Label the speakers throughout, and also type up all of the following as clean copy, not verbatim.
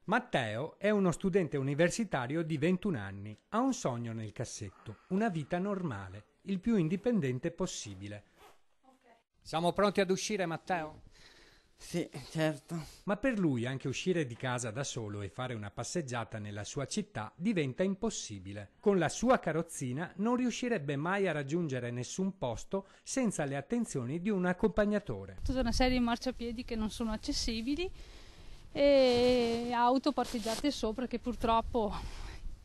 Speaker 1: Matteo è uno studente universitario di 21 anni, ha un sogno nel cassetto, una vita normale, il più indipendente possibile. Siamo pronti ad uscire, Matteo?
Speaker 2: Sì, certo.
Speaker 1: Ma per lui anche uscire di casa da solo e fare una passeggiata nella sua città diventa impossibile. Con la sua carrozzina non riuscirebbe mai a raggiungere nessun posto senza le attenzioni di un accompagnatore.
Speaker 3: Tutta una serie di marciapiedi che non sono accessibili e auto parcheggiate sopra che purtroppo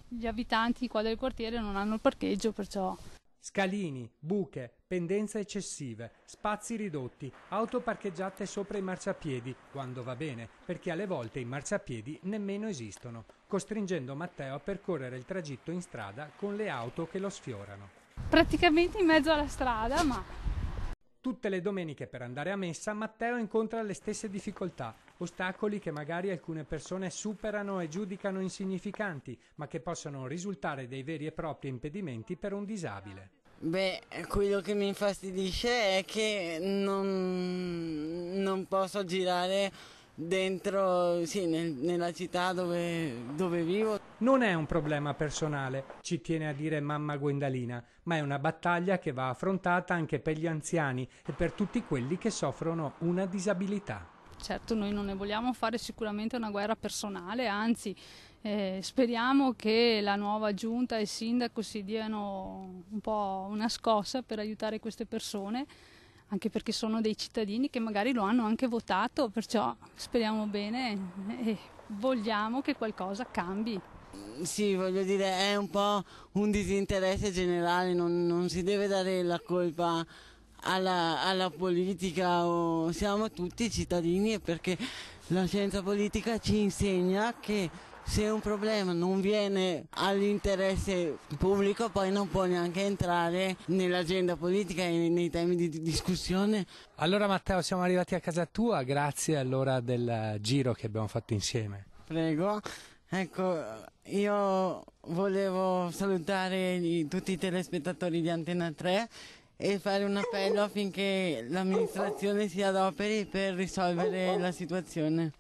Speaker 3: gli abitanti qua del quartiere non hanno il parcheggio, perciò...
Speaker 1: Scalini, buche, pendenze eccessive, spazi ridotti, auto parcheggiate sopra i marciapiedi, quando va bene, perché alle volte i marciapiedi nemmeno esistono, costringendo Matteo a percorrere il tragitto in strada con le auto che lo sfiorano.
Speaker 3: Praticamente in mezzo alla strada, ma...
Speaker 1: Tutte le domeniche per andare a messa Matteo incontra le stesse difficoltà, ostacoli che magari alcune persone superano e giudicano insignificanti, ma che possono risultare dei veri e propri impedimenti per un disabile.
Speaker 2: Beh, quello che mi infastidisce è che non posso girare dentro, sì, nella città dove vivo.
Speaker 1: Non è un problema personale, ci tiene a dire mamma Gwendalina, ma è una battaglia che va affrontata anche per gli anziani e per tutti quelli che soffrono una disabilità.
Speaker 3: Certo, noi non ne vogliamo fare sicuramente una guerra personale, anzi speriamo che la nuova giunta e il sindaco si diano un po' una scossa per aiutare queste persone, anche perché sono dei cittadini che magari lo hanno anche votato, perciò speriamo bene e vogliamo che qualcosa cambi.
Speaker 2: Sì, voglio dire, è un po' un disinteresse generale, non si deve dare la colpa alla politica, siamo tutti cittadini, perché la scienza politica ci insegna che se un problema non viene all'interesse pubblico poi non può neanche entrare nell'agenda politica e nei temi di discussione.
Speaker 1: Allora Matteo, siamo arrivati a casa tua, grazie allora del giro che abbiamo fatto insieme.
Speaker 2: Prego. Ecco, io volevo salutare tutti i telespettatori di Antena 3 e fare un appello affinché l'amministrazione si adoperi per risolvere la situazione.